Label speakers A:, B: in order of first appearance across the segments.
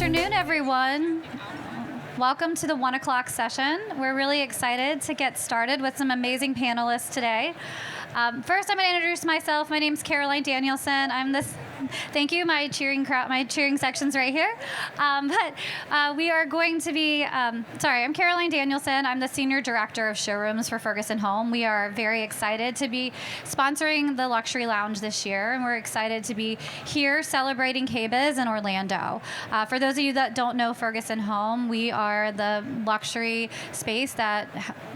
A: afternoon, everyone. Welcome to the 1 o'clock session. We're really excited to get started with some amazing panelists today. First, I'm going to introduce myself. My name's Caroline Danielson. Thank you, my cheering section's right here. We are going to be, I'm Caroline Danielson. I'm the Senior Director of Showrooms for Ferguson Home. We are very excited to be sponsoring the Luxury Lounge this year, and we're excited to be here celebrating KBIS in Orlando. For those of you that don't know Ferguson Home, we are the luxury space that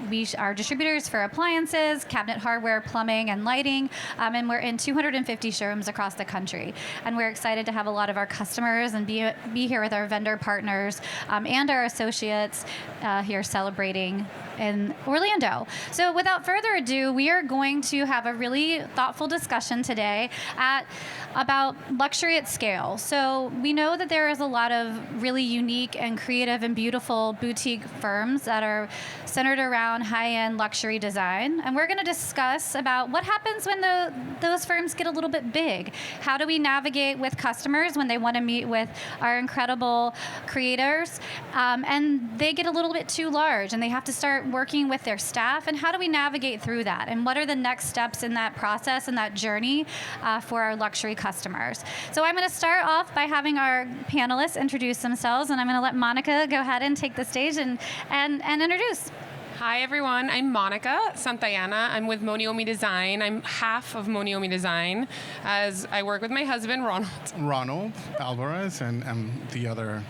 A: we are distributors for appliances, cabinet hardware, plumbing, and lighting, and we're in 250 showrooms across the country. And we're excited to have a lot of our customers and be here with our vendor partners and our associates here celebrating in Orlando. So without further ado, we are going to have a really thoughtful discussion today about luxury at scale. So we know that there is a lot of really unique and creative and beautiful boutique firms that are centered around high-end luxury design. And we're going to discuss about what happens when those firms get a little bit big. How do we navigate with customers when they want to meet with our incredible creators and they get a little bit too large and they have to start working with their staff, and how do we navigate through that, and what are the next steps in that process and that journey for our luxury customers. So I'm going to start off by having our panelists introduce themselves, and I'm going to let Monica go ahead and take the stage and introduce.
B: Hi everyone, I'm Monica Santayana. I'm with Moniomi Design. I'm half of Moniomi Design, as I work with my husband,
C: Ronald Alvarez, and I'm the other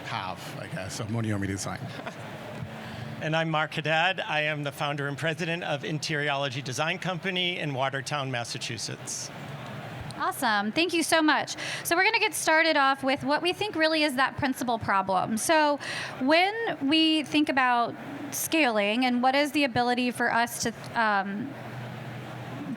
C: half, I guess, of Moniomi Design.
D: And I'm Mark Haddad. I am the founder and president of Interiology Design Company in Watertown, Massachusetts.
A: Awesome. Thank you so much. So we're going to get started off with what we think really is that principal problem. So when we think about scaling and what is the ability for us to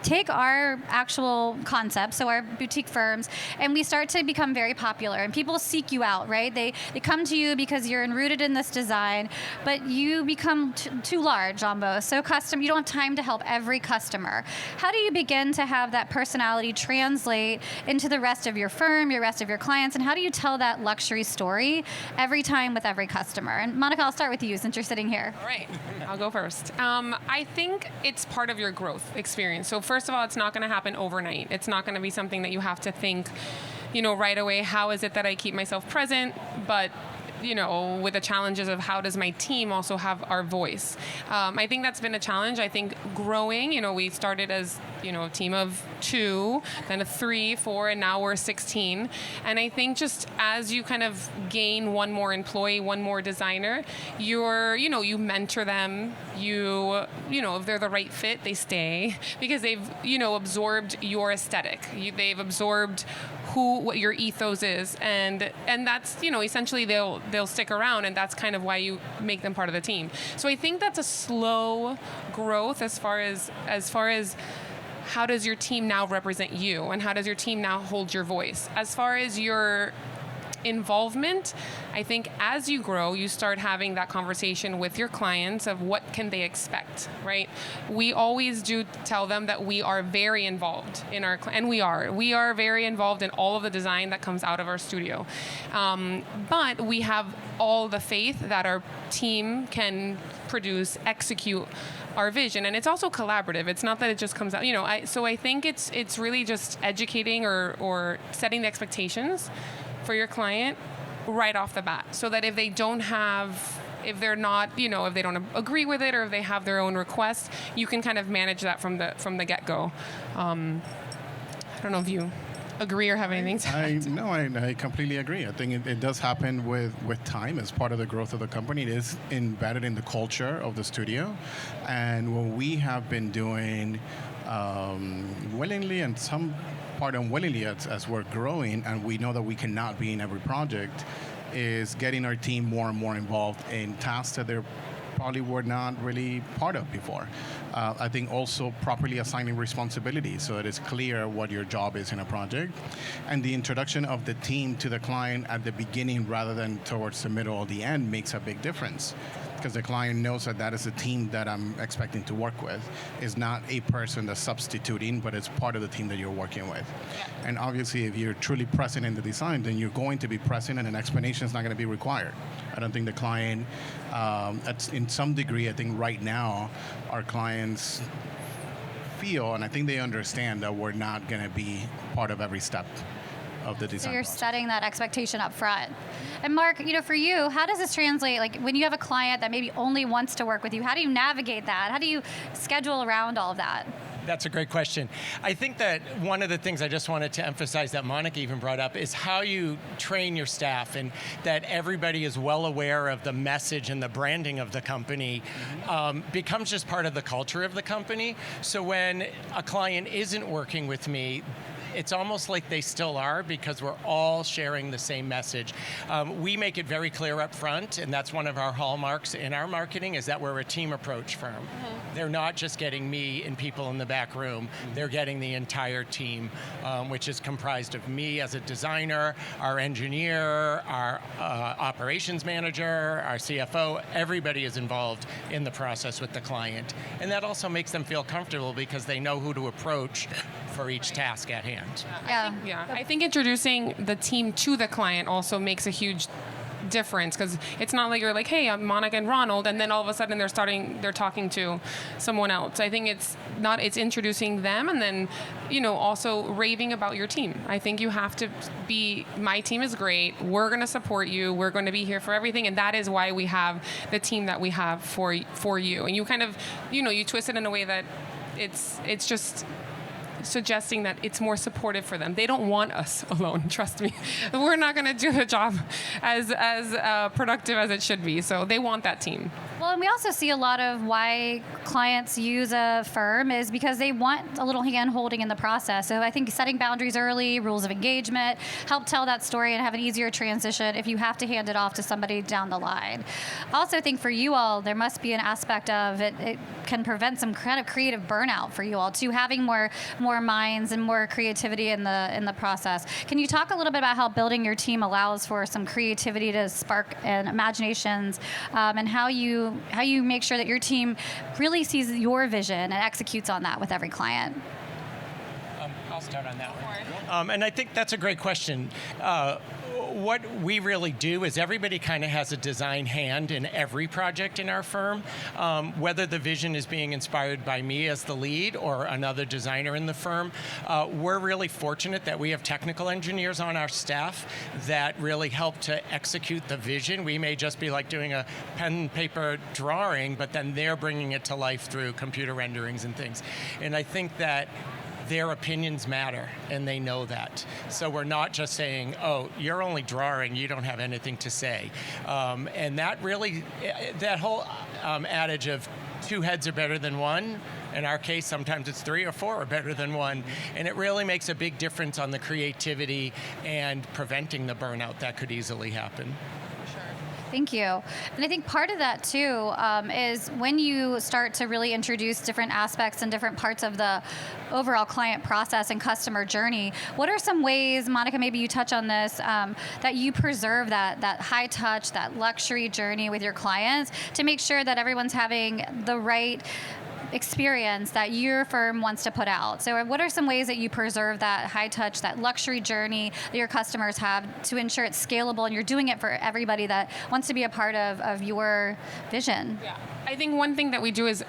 A: take our actual concept, so our boutique firms, and we start to become very popular, and people seek you out, right? They come to you because you're rooted in this design, but you become too large almost, so custom. You don't have time to help every customer. How do you begin to have that personality translate into the rest of your firm, your rest of your clients, and how do you tell that luxury story every time with every customer? And Monica, I'll start with you since you're sitting here.
B: All right, I'll go first. I think it's part of your growth experience. So first of all, it's not going to happen overnight. It's not going to be something that you have to think, right away, how is it that I keep myself present? But with the challenges of how does my team also have our voice. I think that's been a challenge. I think growing, we started as, a team of 2, then a 3, 4, and now we're 16. And I think just as you kind of gain one more employee, one more designer, you mentor them, if they're the right fit, they stay because they've, absorbed your aesthetic. They've absorbed what your ethos is, and that's essentially they'll stick around, and that's kind of why you make them part of the team. So I think that's a slow growth as far as how does your team now represent you, and how does your team now hold your voice. As far as your involvement, I think as you grow, you start having that conversation with your clients of what can they expect, right? We always do tell them that we are very involved in and we are very involved in all of the design that comes out of our studio. But we have all the faith that our team can execute our vision, and it's also collaborative. It's not that it just comes out, so I think it's really just educating or setting the expectations for your client right off the bat, so that if they don't agree with it, or if they have their own requests, you can kind of manage that from the get-go. I don't know if you agree or have anything to add.
C: I completely agree. I think it does happen with time as part of the growth of the company. It is embedded in the culture of the studio, and what we have been doing willingly and some part unwillingly as we're growing, and we know that we cannot be in every project, is getting our team more and more involved in tasks that they're probably were not really part of before. I think also properly assigning responsibilities so that it's clear what your job is in a project, and the introduction of the team to the client at the beginning rather than towards the middle or the end makes a big difference. because the client knows that that is a team that I'm expecting to work with. It's not a person that's substituting, but it's part of the team that you're working with.
B: Yeah.
C: And obviously, if you're truly present in the design, then you're going to be present, and an explanation is not going to be required. I don't think the client, in some degree, I think right now, our clients feel, and I think they understand that we're not going to be part of every step of the design
A: So you're
C: process.
A: setting that expectation up front. And Mark, for you, how does this translate? Like when you have a client that maybe only wants to work with you, how do you navigate that? How do you schedule around all of that?
D: That's a great question. I think that one of the things I just wanted to emphasize that Monica even brought up is how you train your staff, and that everybody is well aware of the message and the branding of the company becomes just part of the culture of the company. So when a client isn't working with me, it's almost like they still are, because we're all sharing the same message. We make it very clear up front, and that's one of our hallmarks in our marketing, is that we're a team approach firm. Mm-hmm. They're not just getting me and people in the back room, they're getting the entire team, which is comprised of me as a designer, our engineer, our operations manager, our CFO. Everybody is involved in the process with the client. And that also makes them feel comfortable because they know who to approach for each task at hand.
A: Yeah.
B: I think introducing the team to the client also makes a huge difference, because it's not like you're like, hey, I'm Monica and Ronald, and then all of a sudden they're talking to someone else. I think it's introducing them, and then also raving about your team. I think you have to be, my team is great, we're going to support you, we're going to be here for everything, and that is why we have the team that we have for you. And you kind of you twist it in a way that it's just suggesting that it's more supportive for them. They don't want us alone, trust me. We're not going to do the job as productive as it should be, so they want that team.
A: Well, and we also see a lot of why clients use a firm is because they want a little hand-holding in the process. So I think setting boundaries early, rules of engagement, help tell that story and have an easier transition if you have to hand it off to somebody down the line. I also think for you all, there must be an aspect of it can prevent some kind of creative burnout for you all too, having more minds and more creativity in the process. Can you talk a little bit about how building your team allows for some creativity to spark and imaginations, and how you make sure that your team really sees your vision and executes on that with every client?
D: I'll start on that one. And I think that's a great question. What we really do is everybody kind of has a design hand in every project in our firm, whether the vision is being inspired by me as the lead or another designer in the firm. We're really fortunate that we have technical engineers on our staff that really help to execute the vision. We may just be like doing a pen and paper drawing, but then they're bringing it to life through computer renderings and things. And I think that their opinions matter, and they know that. So we're not just saying, oh, you're only drawing, you don't have anything to say. And that really, that whole adage of two heads are better than one, in our case, sometimes it's 3 or 4 are better than one. And it really makes a big difference on the creativity and preventing the burnout that could easily happen.
A: Thank you. And I think part of that too is when you start to really introduce different aspects and different parts of the overall client process and customer journey, what are some ways, Monica, maybe you touch on this, that you preserve that high touch, that luxury journey with your clients to make sure that everyone's having the right experience that your firm wants to put out? So what are some ways that you preserve that high touch, that luxury journey that your customers have to ensure it's scalable and you're doing it for everybody that wants to be a part of your vision?
B: Yeah. I think one thing that we do is,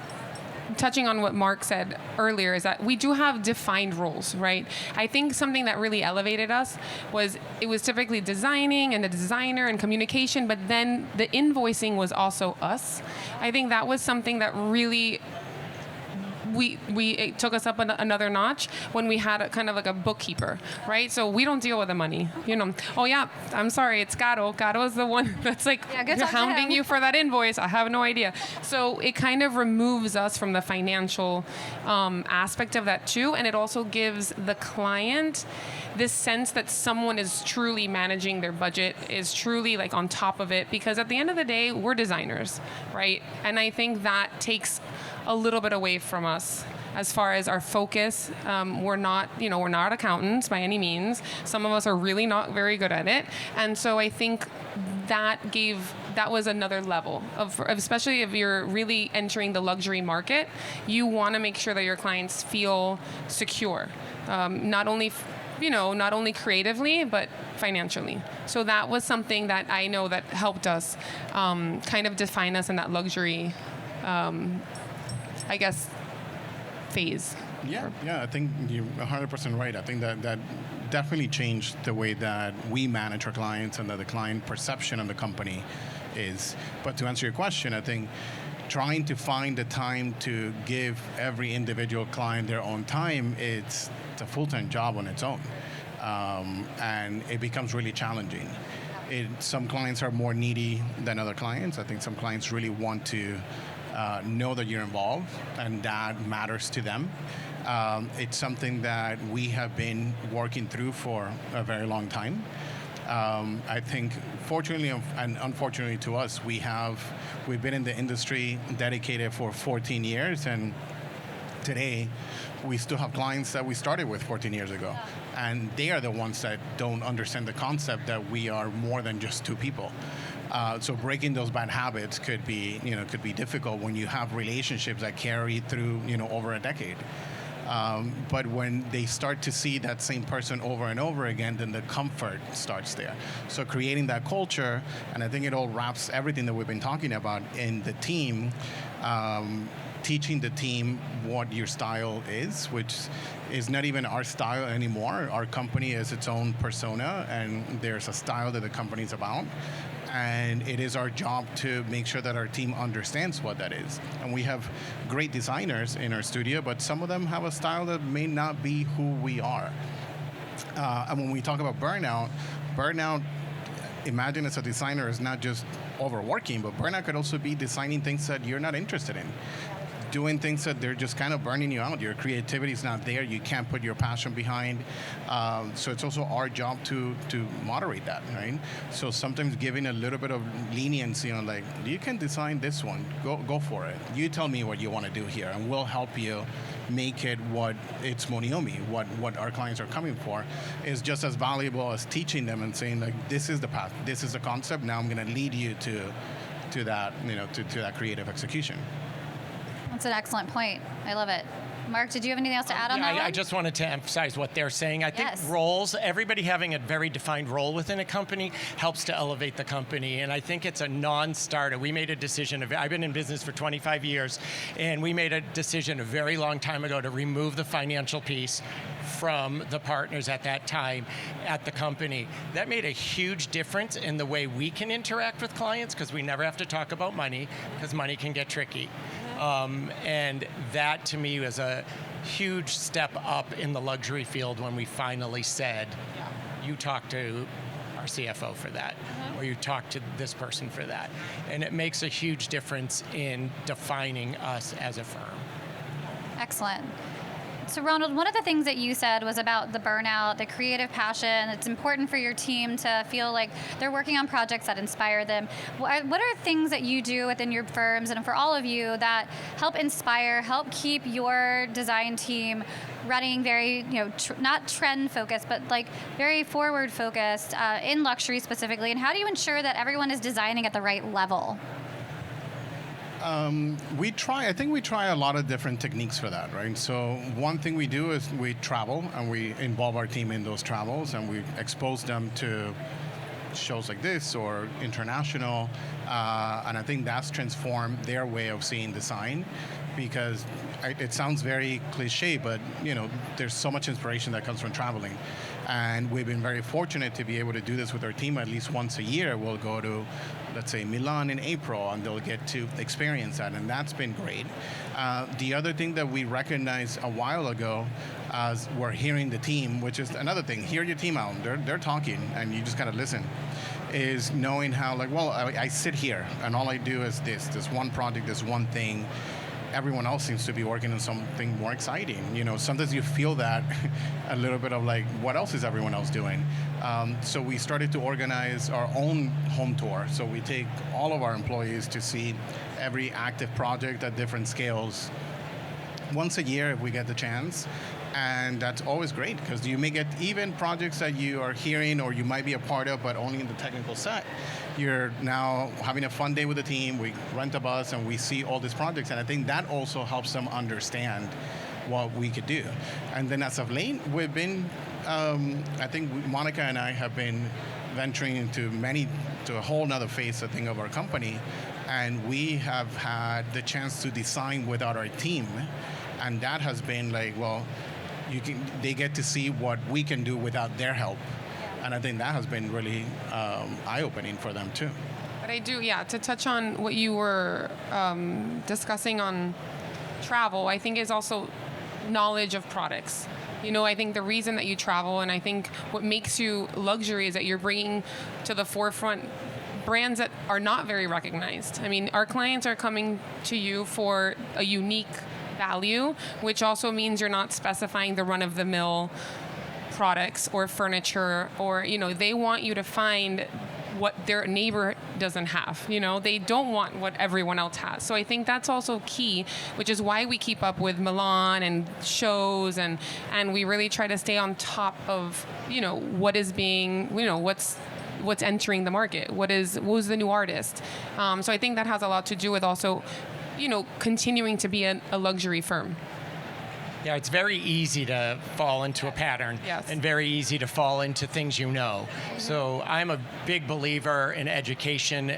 B: touching on what Mark said earlier, is that we do have defined roles, right? I think something that really elevated us was it was typically designing and the designer and communication, but then the invoicing was also us. I think that was something that really it took us up another notch when we had kind of like a bookkeeper, right? So we don't deal with the money, Oh yeah, I'm sorry, it's Caro. Caro is the one that's like hounding you for that invoice. I have no idea. So it kind of removes us from the financial aspect of that too, and it also gives the client this sense that someone is truly managing their budget, is truly like on top of it, because at the end of the day, we're designers, right? And I think that takes a little bit away from us as far as our focus. We're not accountants by any means. Some of us are really not very good at it. And so I think that was another level of, especially if you're really entering the luxury market, you want to make sure that your clients feel secure, not only creatively, but financially. So that was something that I know that helped us kind of define us in that luxury, I guess, phase.
C: Yeah, I think you're 100% right. I think that definitely changed the way that we manage our clients and that the client perception of the company is. But to answer your question, I think trying to find the time to give every individual client their own time, it's a full-time job on its own. And it becomes really challenging. Some clients are more needy than other clients. I think some clients really want to know that you're involved and that matters to them. It's something that we have been working through for a very long time. I think, fortunately and unfortunately to us, we've been in the industry dedicated for 14 years, and today we still have clients that we started with 14 years ago, and they are the ones that don't understand the concept that we are more than just two people. So breaking those bad habits could be difficult when you have relationships that carry through over a decade. But when they start to see that same person over and over again, then the comfort starts there. So creating that culture, and I think it all wraps everything that we've been talking about in the team, teaching the team what your style is, which is not even our style anymore. Our company is its own persona, and there's a style that the company's about. And it is our job to make sure that our team understands what that is. And we have great designers in our studio, but some of them have a style that may not be who we are. And when we talk about burnout, imagine as a designer is not just overworking, but burnout could also be designing things that you're not interested in. Doing things that they're just kind of burning you out. Your creativity is not there. You can't put your passion behind. So it's also our job to moderate that, right? So sometimes giving a little bit of leniency on like, you can design this one. Go for it. You tell me what you want to do here, and we'll help you make it what it's Moniomi, what our clients are coming for, is just as valuable as teaching them and saying like, this is the path, this is the concept. Now I'm going to lead you to that, to that creative execution.
A: That's an excellent point. I love it. Mark, did you have anything else to add on that one?
D: I just wanted to emphasize what they're saying. I think roles, everybody having a very defined role within a company helps to elevate the company. And I think it's a non-starter. We made a decision, I've been in business for 25 years, and we made a decision a very long time ago to remove the financial piece from the partners at that time at the company. That made a huge difference in the way we can interact with clients, because we never have to talk about money, because money can get tricky. And that, to me, was a huge step up in the luxury field when we finally said, you talk to our CFO for that, or you talk to this person for that. And it makes a huge difference in defining us as a firm.
A: Excellent. So Ronald, one of the things that you said was about the burnout, the creative passion. It's important for your team to feel like they're working on projects that inspire them. What are things that you do within your firms and for all of you that help inspire, help keep your design team running very, not trend focused, but like very forward focused in luxury specifically? And how do you ensure that everyone is designing at the right level?
C: I think we try a lot of different techniques for that, right? So one thing we do is we travel and we involve our team in those travels, and we expose them to shows like this or international, and I think that's transformed their way of seeing design, because it sounds very cliche, but there's so much inspiration that comes from traveling. And we've been very fortunate to be able to do this with our team at least once a year. We'll go to, let's say, Milan in April, and they'll get to experience that, and that's been great. The other thing that we recognized a while ago, as we're hearing the team, which is another thing, hear your team out, they're talking, and you just gotta listen, is knowing how, like, well, I sit here, and all I do is this one project, this one thing. Everyone else seems to be working on something more exciting. Sometimes you feel that a little bit of like, what else is everyone else doing? So we started to organize our own home tour. So we take all of our employees to see every active project at different scales once a year if we get the chance. And that's always great because you may get even projects that you are hearing or you might be a part of, but only in the technical set. You're now having a fun day with the team. We rent a bus and we see all these projects. And I think that also helps them understand what we could do. And then as of late, we've been, I think Monica and I have been venturing into a whole nother phase, I think, of our company. And we have had the chance to design without our team. And that has been like, well, they get to see what we can do without their help. And I think that has been really eye-opening for them too.
B: But I do, to touch on what you were discussing on travel, I think is also knowledge of products. I think the reason that you travel, and I think what makes you luxury is that you're bringing to the forefront brands that are not very recognized. I mean, our clients are coming to you for a unique value, which also means you're not specifying the run-of-the-mill products or furniture, or they want you to find what their neighbor doesn't have. They don't want what everyone else has. So I think that's also key, which is why we keep up with Milan and shows, and we really try to stay on top of what is being what's entering the market, who's the new artist. So I think that has a lot to do with also continuing to be a luxury firm.
D: Yeah, it's very easy to fall into a pattern, and very easy to fall into things you know. So I'm a big believer in education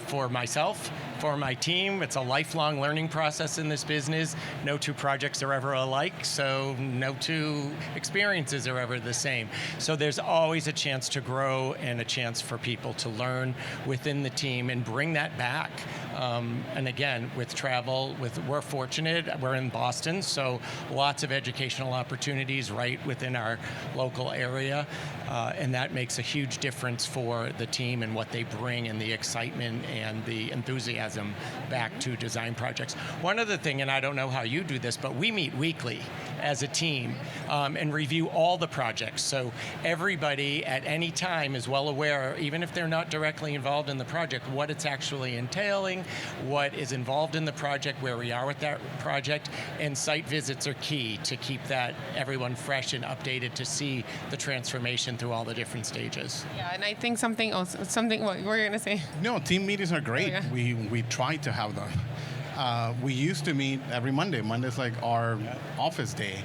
D: for myself, for my team. It's a lifelong learning process in this business. No two projects are ever alike, so no two experiences are ever the same. So there's always a chance to grow and a chance for people to learn within the team and bring that back. And again, with travel, we're fortunate. We're in Boston, so lots of educational opportunities right within our local area, and that makes a huge difference for the team and what they bring and the excitement and the enthusiasm back to design projects. One other thing, and I don't know how you do this, but we meet weekly as a team and review all the projects. So everybody at any time is well aware, even if they're not directly involved in the project, what it's actually entailing, what is involved in the project, where we are with that project, and site visits are key to keep that everyone fresh and updated to see the transformation through all the different stages.
B: Yeah, and I think what were you going to say?
C: No, team meetings are great.
B: Oh, yeah.
C: We try to have them. We used to meet every Monday. Monday's like our office day,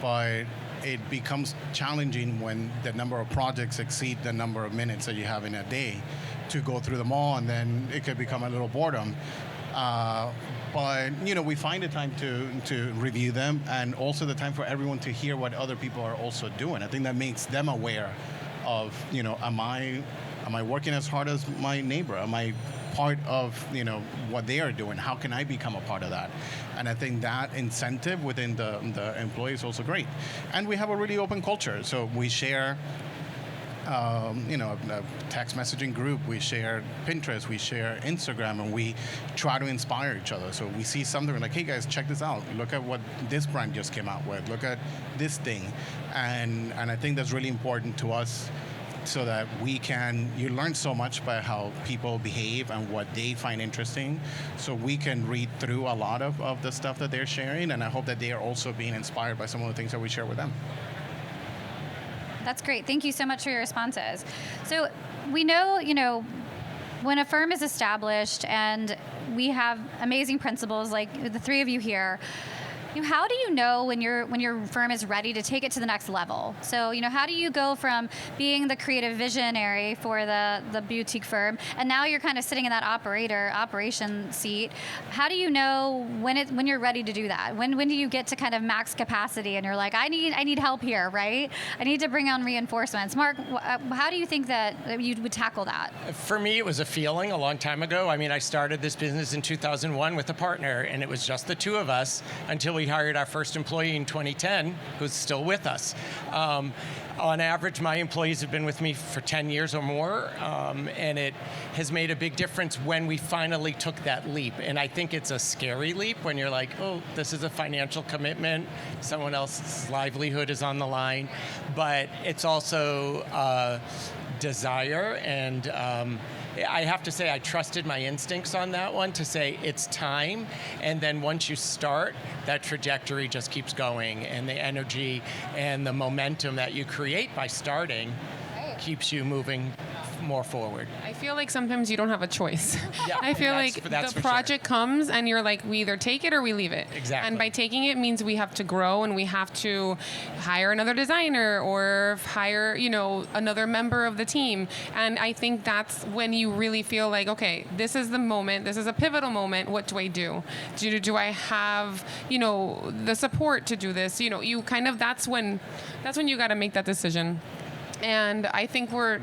C: but it becomes challenging when the number of projects exceed the number of minutes that you have in a day to go through them all, and then it could become a little boredom. But we find the time to review them, and also the time for everyone to hear what other people are also doing. I think that makes them aware of, am I working as hard as my neighbor? Am I part of what they are doing? How can I become a part of that? And I think that incentive within the employees is also great. And we have a really open culture, so we share a text messaging group, we share Pinterest, we share Instagram, and we try to inspire each other. So we see something, we're like, hey guys, check this out. Look at what this brand just came out with. Look at this thing. And I think that's really important to us, so that you learn so much by how people behave and what they find interesting. So we can read through a lot of the stuff that they're sharing, and I hope that they are also being inspired by some of the things that we share with them.
A: That's great. Thank you so much for your responses. So we know, when a firm is established and we have amazing principals like the three of you here, how do you know when your firm is ready to take it to the next level? So, how do you go from being the creative visionary for the boutique firm, and now you're kind of sitting in that operation seat? How do you know when you're ready to do that? When do you get to kind of max capacity and you're like, I need help here, right? I need to bring on reinforcements. Mark, how do you think that you would tackle that? For
D: me, it was a feeling a long time ago. I mean, I started this business in 2001 with a partner, and it was just the two of us until we hired our first employee in 2010, who's still with us. On average, my employees have been with me for 10 years or more, and it has made a big difference when we finally took that leap. And I think it's a scary leap when you're like, oh, this is a financial commitment, someone else's livelihood is on the line, but it's also desire and I have to say I trusted my instincts on that one to say it's time, and then once you start, that trajectory just keeps going, and the energy and the momentum that you create by starting keeps you moving more forward.
B: I feel like sometimes you don't have a choice.
D: Yeah,
B: I feel like
D: that's
B: the project comes and you're like, we either take it or we leave it.
D: Exactly.
B: And by taking it means we have to grow and we have to hire another designer or hire, another member of the team. And I think that's when you really feel like, okay, this is the moment. This is a pivotal moment. What do I do? Do I have, the support to do this? You kind of, that's when you got to make that decision. And I think we're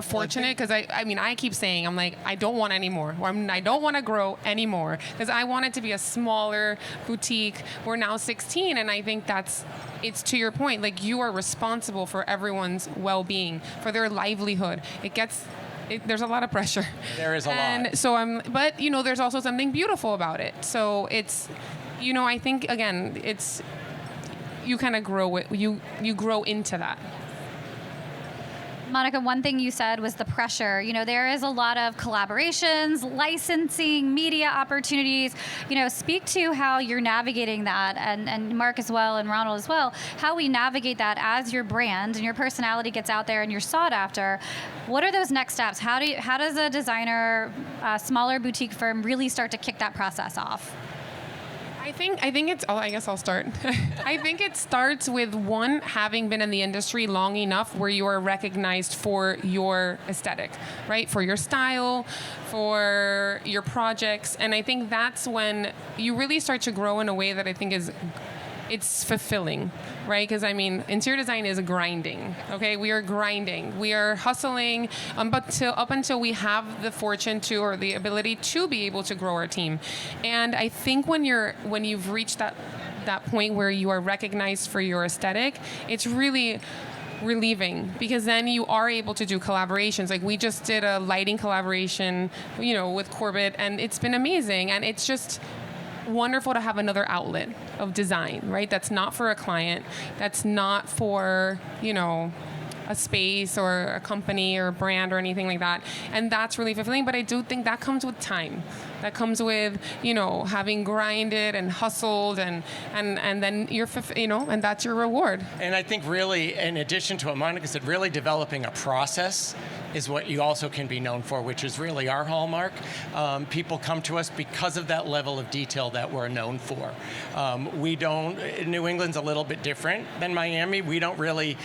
B: fortunate because I keep saying, I'm like, I don't want any more. I don't want to grow anymore because I want it to be a smaller boutique. We're now 16, and I think it's to your point, like you are responsible for everyone's well-being, for their livelihood. There's a lot of pressure.
D: There is a lot.
B: And so but there's also something beautiful about it. So it's, I think again, it's, you kind of grow it, you grow into that.
A: Monica, one thing you said was the pressure. There is a lot of collaborations, licensing, media opportunities. Speak to how you're navigating that, and Mark as well, and Ronald as well, how we navigate that as your brand and your personality gets out there and you're sought after. What are those next steps? How does a designer, a smaller boutique firm really start to kick that process off?
B: I think it's, I guess I'll start. I think it starts with one, having been in the industry long enough where you are recognized for your aesthetic, right? For your style, for your projects. And I think that's when you really start to grow in a way that I think it's fulfilling, right? Because interior design is grinding. Okay, we are grinding, we are hustling, but up until we have the fortune to or the ability to be able to grow our team. And I think when you've reached that point where you are recognized for your aesthetic, it's really relieving because then you are able to do collaborations. Like we just did a lighting collaboration, with Corbett, and it's been amazing. And it's just wonderful to have another outlet of design, right? That's not for a client, that's not for, a space or a company or a brand or anything like that. And that's really fulfilling, but I do think that comes with time. That comes with, having grinded and hustled and then you're, and that's your reward.
D: And I think really, in addition to what Monica said, really developing a process is what you also can be known for, which is really our hallmark. People come to us because of that level of detail that we're known for. New England's a little bit different than Miami. We don't really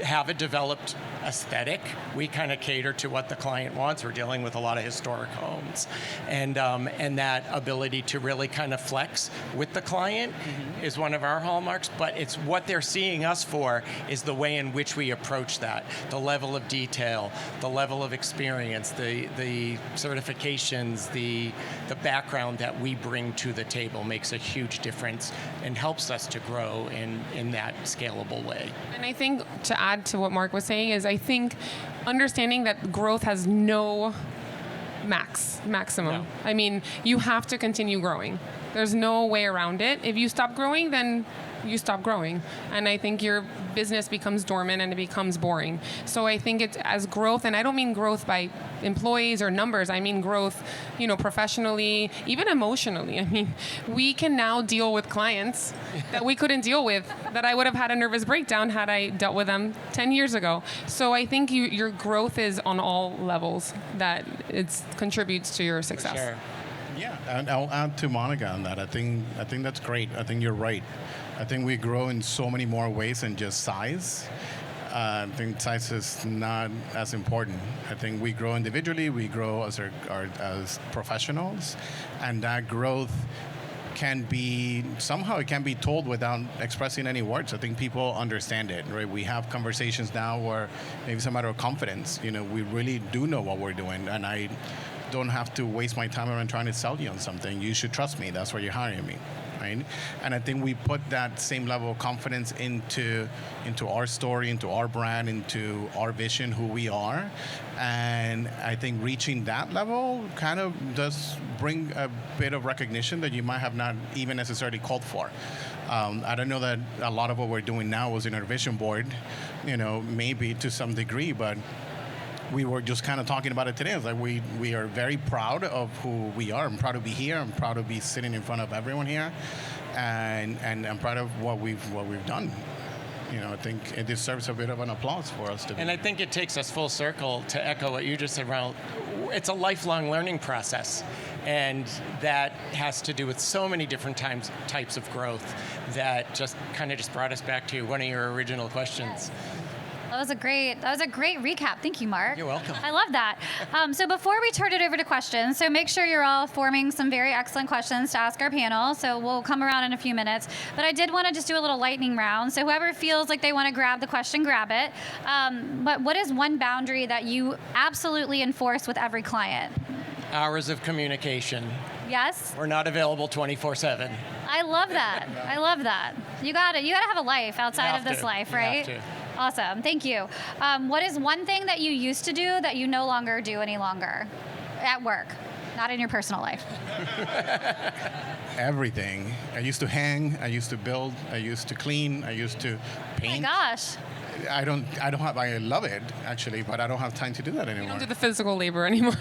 D: have a developed aesthetic. We kind of cater to what the client wants. We're dealing with a lot of historic homes, and that ability to really kind of flex with the client is one of our hallmarks. But it's what they're seeing us for is the way in which we approach that, the level of detail, the level of experience, the certifications, the background that we bring to the table makes a huge difference and helps us to grow in that scalable way.
B: And I think to add to what Mark was saying is I think understanding that growth has no maximum.
D: No.
B: You have to continue growing. There's no way around it. If you stop growing, then you stop growing. And I think your business becomes dormant and it becomes boring. So I think it's as growth, and I don't mean growth by employees or numbers. I mean growth, professionally, even emotionally. We can now deal with clients that we couldn't deal with, that I would have had a nervous breakdown had I dealt with them 10 years ago. So I think your growth is on all levels, that it contributes to your success.
D: Sure.
C: Yeah, and I'll add to Monica on that. I think that's great. I think you're right. I think we grow in so many more ways than just size. I think size is not as important. I think we grow individually, we grow as professionals, and that growth can be told without expressing any words. I think people understand it, right? We have conversations now where maybe it's a matter of confidence. We really do know what we're doing, and I don't have to waste my time around trying to sell you on something. You should trust me. That's why you're hiring me, right? And I think we put that same level of confidence into our story, into our brand, into our vision, who we are. And I think reaching that level kind of does bring a bit of recognition that you might have not even necessarily called for. I don't know that a lot of what we're doing now was in our vision board, maybe to some degree, but we were just kind of talking about it today. It's like we are very proud of who we are. I'm proud to be here. I'm proud to be sitting in front of everyone here, and I'm proud of what we've done. I think it deserves a bit of an applause for us to be.
D: And I think it takes us full circle to echo what you just said, Ronald. It's a lifelong learning process, and that has to do with so many different types of growth that just brought us back to one of your original questions.
A: That was a great recap. Thank you, Mark.
D: You're welcome.
A: I love that. So before we turn it over to questions, so make sure you're all forming some very excellent questions to ask our panel. So we'll come around in a few minutes. But I did want to just do a little lightning round. So whoever feels like they want to grab the question, grab it. But what is one boundary that you absolutely enforce with every client?
D: Hours of communication.
A: Yes?
D: We're not available 24/7.
A: I love that. I love that. You got to have a life outside of this life, right?
D: You have to.
A: Awesome. Thank you. What is one thing that you used to do that you no longer do any longer at work, not in your personal life?
C: Everything. I used to hang. I used to build. I used to clean. I used to paint.
A: Oh my gosh.
C: I love it actually, but I don't have time to do that anymore.
B: You don't do the physical labor anymore.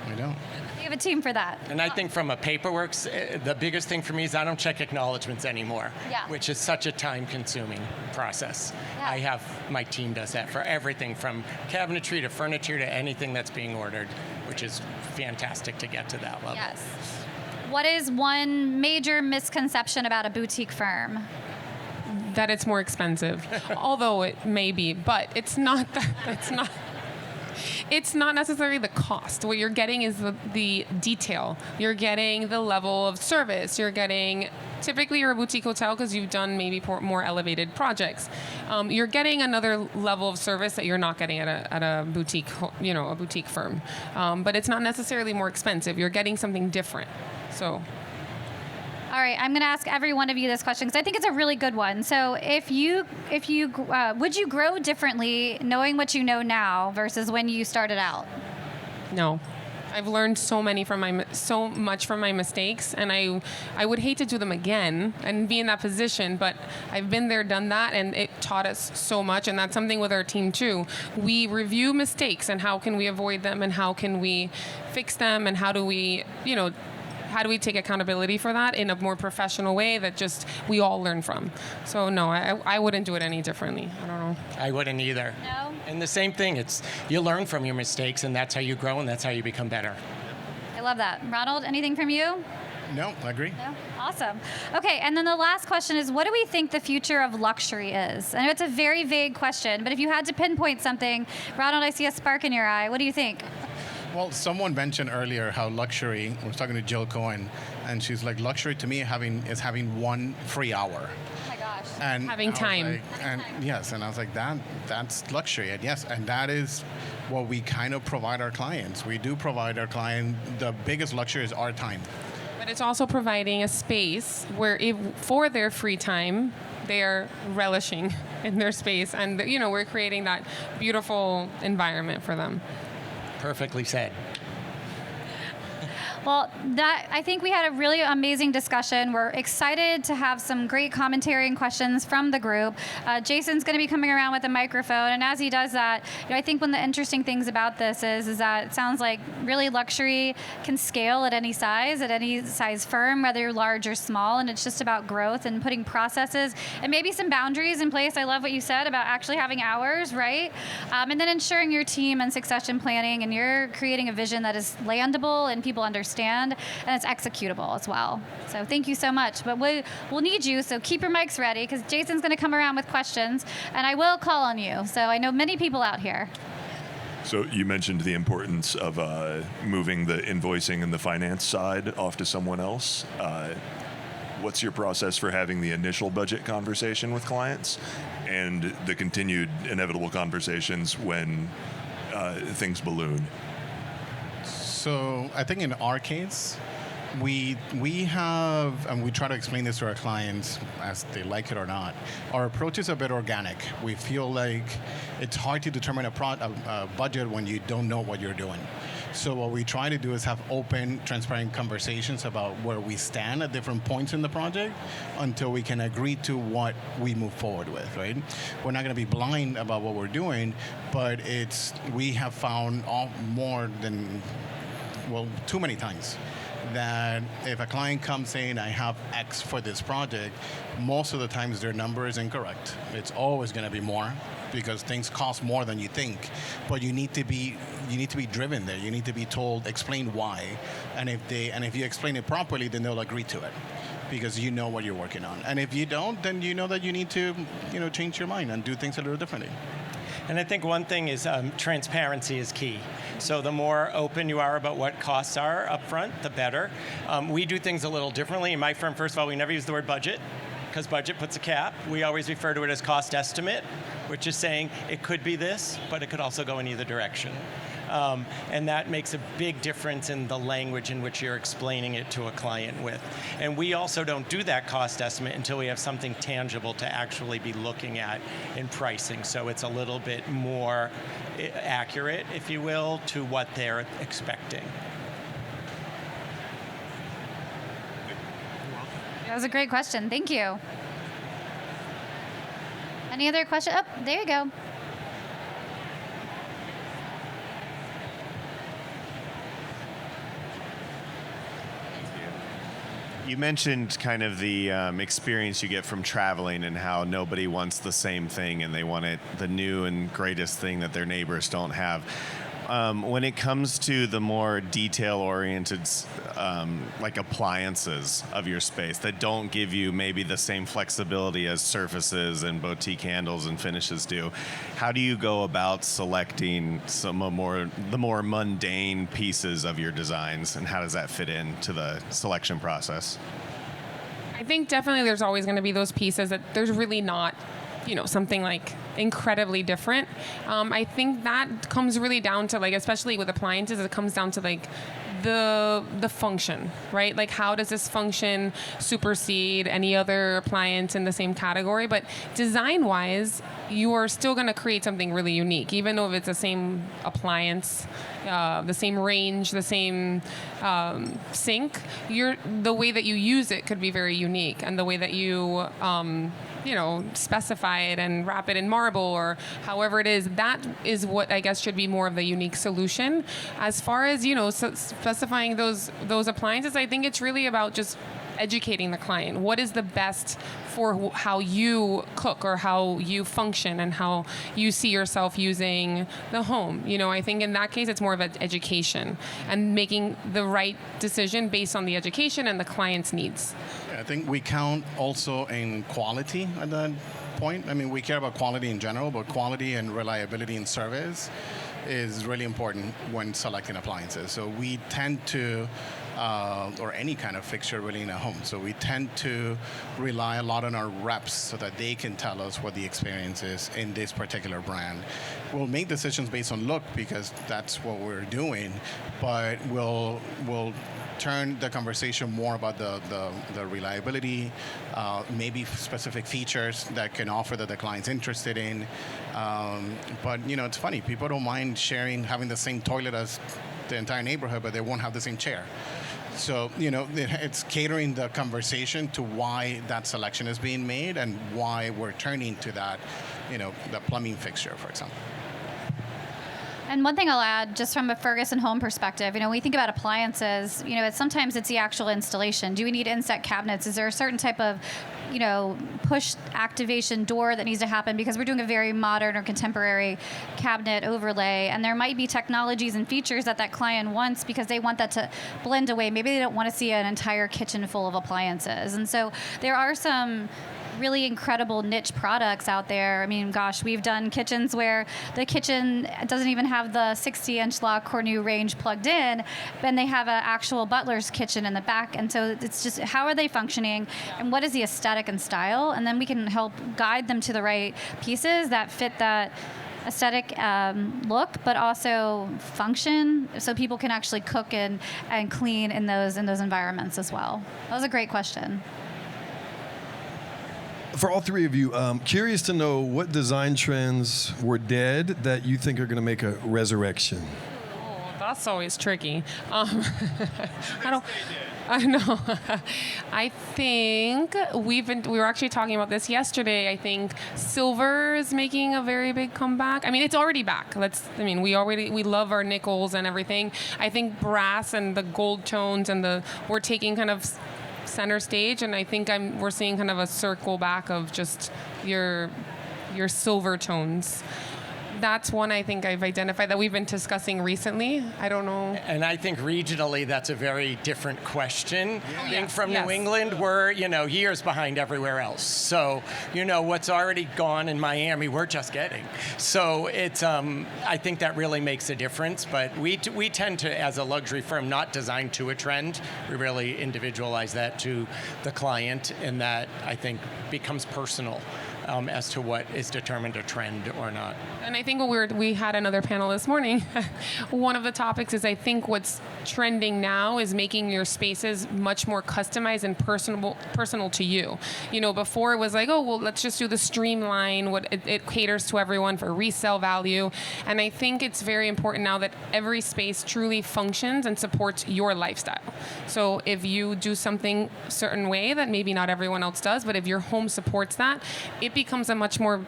C: I don't.
A: We have a team for that.
D: And I think from a paperwork, the biggest thing for me is I don't check acknowledgments anymore,
A: Yeah.
D: which is such a time-consuming process.
A: Yeah.
D: My team does that for everything from cabinetry to furniture to anything that's being ordered, which is fantastic to get to that level.
A: Yes. What is one major misconception about a boutique firm?
B: That it's more expensive, although it may be, but it's not. It's not necessarily the cost. What you're getting is the detail. You're getting the level of service. Typically you're a boutique hotel because you've done maybe more elevated projects. You're getting another level of service that you're not getting at a boutique, a boutique firm. But it's not necessarily more expensive. You're getting something different. So.
A: All right, I'm going to ask every one of you this question because I think it's a really good one. So, would you grow differently knowing what you know now versus when you started out?
B: No. I've learned so much from my mistakes, and I would hate to do them again and be in that position, but I've been there, done that, and it taught us so much, and that's something with our team too. We review mistakes and how can we avoid them and how can we fix them and how do we take accountability for that in a more professional way that just we all learn from. So no, I wouldn't do it any differently. I don't know.
D: I wouldn't either.
A: No?
D: And the same thing, you learn from your mistakes and that's how you grow and that's how you become better.
A: I love that. Ronald, anything from you?
C: No, I agree.
A: No? Awesome. Okay, and then the last question is, what do we think the future of luxury is? I know it's a very vague question, but if you had to pinpoint something, Ronald, I see a spark in your eye. What do you think?
C: Well, someone mentioned earlier how luxury, I was talking to Jill Cohen, and she's like, luxury to me is having one free hour.
A: Oh my gosh.
C: And
B: having time.
C: Yes, and I was like, that's luxury. And yes, and that is what we kind of provide our clients. We do provide our client, the biggest luxury is our time.
B: But it's also providing a space where for their free time, they're relishing in their space. And, we're creating that beautiful environment for them.
D: Perfectly said.
A: Well, I think we had a really amazing discussion. We're excited to have some great commentary and questions from the group. Jason's going to be coming around with a microphone, and as he does that, I think one of the interesting things about this is that it sounds like really luxury can scale at any size firm, whether you're large or small, and it's just about growth and putting processes and maybe some boundaries in place. I love what you said about actually having hours, right? And then ensuring your team and succession planning, and you're creating a vision that is landable and people understand, and it's executable as well. So thank you so much. But we'll need you, so keep your mics ready because Jason's going to come around with questions, and I will call on you. So I know many people out here.
E: So you mentioned the importance of moving the invoicing and the finance side off to someone else. What's your process for having the initial budget conversation with clients and the continued inevitable conversations when things balloon?
C: So I think in our case, we have, and we try to explain this to our clients as they like it or not, our approach is a bit organic. We feel like it's hard to determine a budget when you don't know what you're doing. So what we try to do is have open, transparent conversations about where we stand at different points in the project until we can agree to what we move forward with, right? We're not going to be blind about what we're doing, but we have found too many times that if a client comes saying, I have X for this project, most of the times their number is incorrect. It's always going to be more because things cost more than you think. But you need to be driven there. You need to be told, explain why. And if you explain it properly, then they'll agree to it because you know what you're working on. And if you don't, then you know that you need to change your mind and do things a little differently.
D: And I think one thing is transparency is key. So the more open you are about what costs are up front, the better. We do things a little differently. In my firm, first of all, we never use the word budget because budget puts a cap. We always refer to it as cost estimate, which is saying it could be this, but it could also go in either direction. And that makes a big difference in the language in which you're explaining it to a client with. And we also don't do that cost estimate until we have something tangible to actually be looking at in pricing. So it's a little bit more accurate, if you will, to what they're expecting.
A: That was a great question. Thank you. Any other questions? Oh, there you go.
F: You mentioned kind of the experience you get from traveling and how nobody wants the same thing and they want the new and greatest thing that their neighbors don't have. When it comes to the more detail-oriented, like appliances of your space that don't give you maybe the same flexibility as surfaces and boutique handles and finishes do, how do you go about selecting the more mundane pieces of your designs, and how does that fit into the selection process?
B: I think definitely there's always going to be those pieces that there's really not, something like incredibly different. I think that comes really down to especially with appliances, it comes down to the function, right? Like how does this function supersede any other appliance in the same category? But design-wise, you are still going to create something really unique, even though if it's the same appliance, the same range, the same sink. The way that you use it could be very unique, and the way that you specify it and wrap it in marble or however it is, that is what I guess should be more of the unique solution. As far as, specifying those appliances, I think it's really about just educating the client. What is the best for how you cook or how you function and how you see yourself using the home? I think in that case, it's more of an education and making the right decision based on the education and the client's needs.
C: I think we count also in quality at that point. I mean, we care about quality in general, but quality and reliability in service is really important when selecting appliances. So we tend to, or any kind of fixture really in a home, so we tend to rely a lot on our reps so that they can tell us what the experience is in this particular brand. We'll make decisions based on look because that's what we're doing, but we'll turn the conversation more about the reliability, maybe specific features that can offer that the client's interested in. But it's funny, people don't mind having the same toilet as the entire neighborhood, but they won't have the same chair. So, it's catering the conversation to why that selection is being made and why we're turning to that, the plumbing fixture, for example.
A: And one thing I'll add, just from a Ferguson home perspective, when we think about appliances, sometimes it's the actual installation. Do we need inset cabinets? Is there a certain type of, push activation door that needs to happen because we're doing a very modern or contemporary cabinet overlay? And there might be technologies and features that client wants because they want that to blend away. Maybe they don't want to see an entire kitchen full of appliances. And so there are some really incredible niche products out there. I mean, gosh, we've done kitchens where the kitchen doesn't even have the 60-inch La Cornu range plugged in, and they have an actual butler's kitchen in the back. And so it's just, how are they functioning and what is the aesthetic and style? And then we can help guide them to the right pieces that fit that aesthetic look, but also function, so people can actually cook and clean in those environments as well. That was a great question.
G: For all three of you, curious to know what design trends were dead that you think are going to make a resurrection.
B: Oh, that's always tricky. I know. I think we were actually talking about this yesterday. I think silver is making a very big comeback. I mean, it's already back. We love our nickels and everything. I think brass and the gold tones and we're taking kind of center stage, and I think we're seeing kind of a circle back of just your silver tones. That's one I think I've identified that we've been discussing recently. I don't know.
D: And I think regionally, that's a very different question. Being from
B: Yes.
D: New England, we're, years behind everywhere else. So, what's already gone in Miami, we're just getting. So it's, I think that really makes a difference. But we tend to, as a luxury firm, not design to a trend. We really individualize that to the client, and that, I think, becomes personal. As to what is determined a trend or not.
B: And I think when we had another panel this morning, one of the topics is I think what's trending now is making your spaces much more customized and personal to you. Before it was like, oh, well, let's just do the streamline, it caters to everyone for resale value. And I think it's very important now that every space truly functions and supports your lifestyle. So if you do something a certain way that maybe not everyone else does, but if your home supports that, it becomes a much more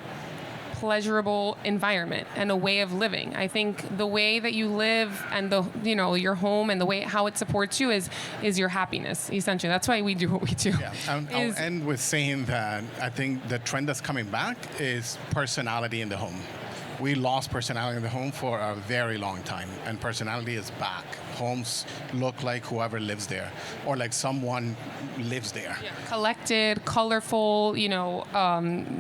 B: pleasurable environment and a way of living. I think the way that you live and your home and the way how it supports you is your happiness, essentially. That's why we do what we do.
C: Yeah, I'll end with saying that I think the trend that's coming back is personality in the home. We lost personality in the home for a very long time, and personality is back. Homes look like whoever lives there, or like someone lives there.
B: Yeah. Collected, colorful,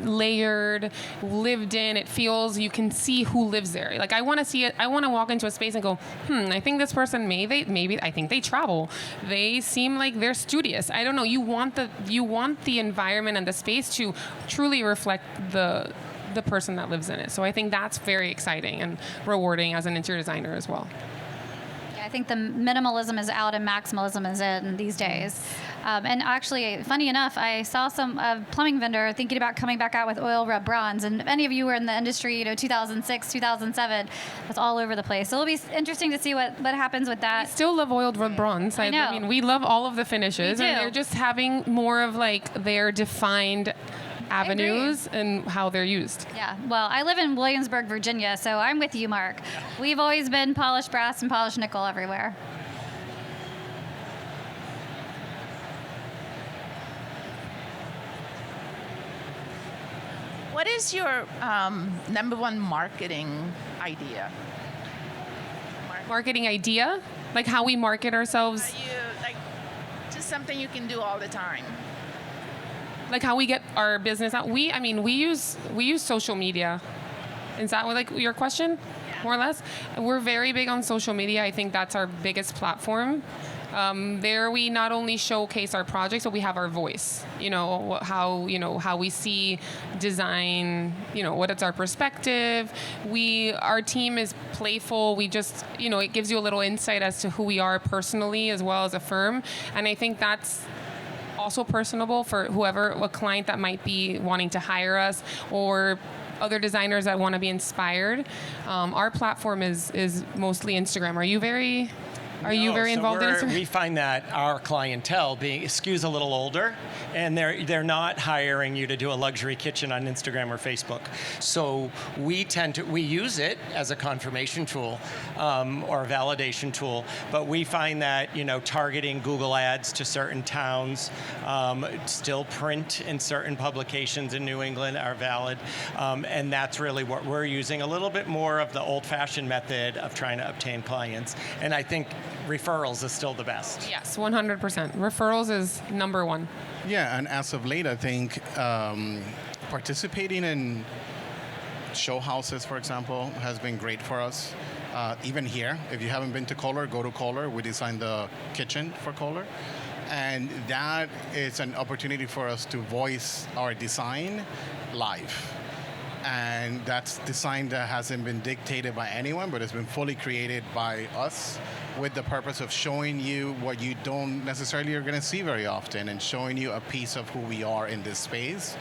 B: layered, lived in. It feels, you can see who lives there. Like, I want to see it. I want to walk into a space and go, I think this person I think they travel. They seem like they're studious. I don't know. You want the environment and the space to truly reflect the person that lives in it. So I think that's very exciting and rewarding as an interior designer as well.
A: I think the minimalism is out and maximalism is in these days. And actually, funny enough, I saw some plumbing vendor thinking about coming back out with oil rub bronze. And if any of you were in the industry, 2006, 2007, it's all over the place. So it'll be interesting to see what happens with that.
B: We still love oiled rub bronze.
A: I know.
B: I mean, we love all of the finishes.
A: We do.
B: And they're just having more of like their defined avenues and how they're used.
A: Yeah, well, I live in Williamsburg, Virginia, so I'm with you, Mark. We've always been polished brass and polished nickel everywhere.
H: What is your number one marketing idea?
B: Marketing idea? Like how we market ourselves?
H: Just something you can do all the time.
B: Like how we get our business out. We use social media. Is that like your question, more or less? We're very big on social media. I think that's our biggest platform. There we not only showcase our projects, but we have our voice. How we see design. What is our perspective. Our team is playful. We just, it gives you a little insight as to who we are personally as well as a firm. And I think that's also personable for a client that might be wanting to hire us or other designers that want to be inspired. Our platform is mostly Instagram. Are you very involved in Instagram?
D: We find that our clientele skews a little older, and they're not hiring you to do a luxury kitchen on Instagram or Facebook. So we use it as a confirmation tool or a validation tool, but we find that targeting Google ads to certain towns, still print in certain publications in New England are valid, and that's really what we're using. A little bit more of the old-fashioned method of trying to obtain clients, and I think referrals is still the best.
B: Yes, 100%. Referrals is number one.
C: Yeah, and as of late, I think participating in show houses, for example, has been great for us. Even here, if you haven't been to Kohler, go to Kohler. We designed the kitchen for Kohler. And that is an opportunity for us to voice our design live. And that's design that hasn't been dictated by anyone, but it's been fully created by us with the purpose of showing you what you don't necessarily are going to see very often and showing you a piece of who we are in this space.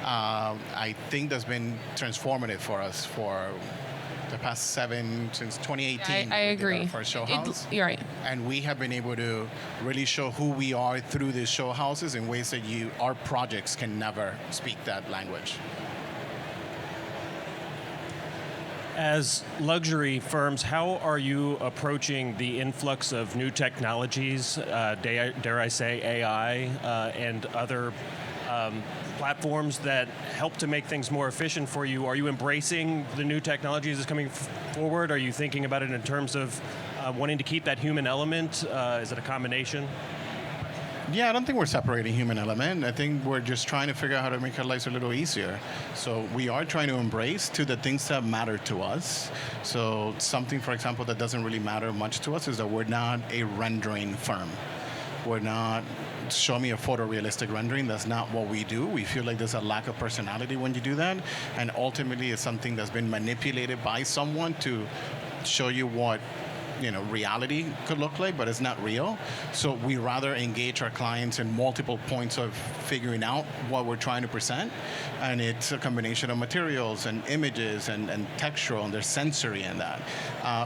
C: I think that's been transformative for us for the past since 2018.
B: I
C: we did
B: agree.
C: our first show house.
B: You're right.
C: And we have been able to really show who we are through these show houses in ways that our projects can never speak that language.
I: As luxury firms, how are you approaching the influx of new technologies, dare I say AI, and other platforms that help to make things more efficient for you? Are you embracing the new technologies that's coming forward? Are you thinking about it in terms of wanting to keep that human element? Is it a combination?
C: Yeah, I don't think we're separating human element. I think we're just trying to figure out how to make our lives a little easier. So we are trying to embrace to the things that matter to us. So something, for example, that doesn't really matter much to us is that we're not a rendering firm. We're not, show me a photorealistic rendering. That's not what we do. We feel like there's a lack of personality when you do that. And ultimately, it's something that's been manipulated by someone to show you what reality could look like, but it's not real. So we rather engage our clients in multiple points of figuring out what we're trying to present. And it's a combination of materials and images and textural, and there's sensory in that.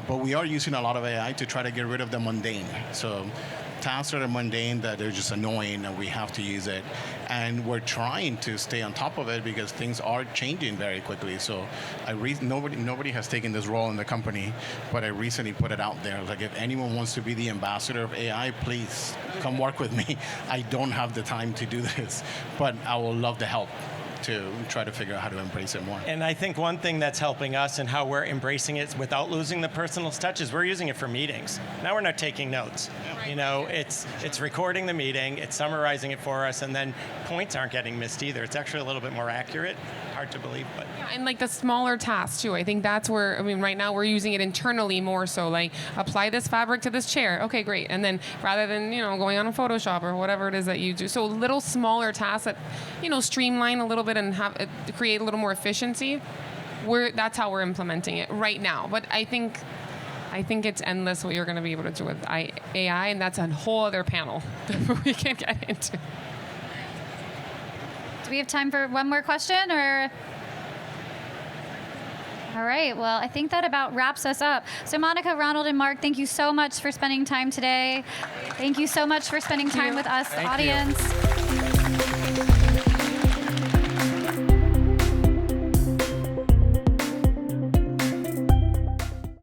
C: But we are using a lot of AI to try to get rid of the mundane. So tasks that are mundane, that they're just annoying and we have to use it. And we're trying to stay on top of it because things are changing very quickly. So nobody has taken this role in the company, but I recently put it out there. Like, if anyone wants to be the ambassador of AI, please come work with me. I don't have the time to do this, but I will love to help to try to figure out how to embrace it more.
D: And I think one thing that's helping us and how we're embracing it without losing the personal touch is we're using it for meetings. Now we're not taking notes. It's recording the meeting, it's summarizing it for us, and then points aren't getting missed either. It's actually a little bit more accurate. Hard to believe, but
B: Yeah, and like the smaller tasks too. I think that's where, right now we're using it internally more so, like apply this fabric to this chair. Okay, great. And then rather than, going on a Photoshop or whatever it is that you do. So little smaller tasks that, streamline a little bit and create a little more efficiency. That's how we're implementing it right now. But I think it's endless what you're going to be able to do with AI, and that's a whole other panel that we can get into.
A: Do we have time for one more question, or? All right, well, I think that about wraps us up. So Monica, Ronald, and Mark, thank you so much for spending time today. Thank you so much for spending time with us, the audience.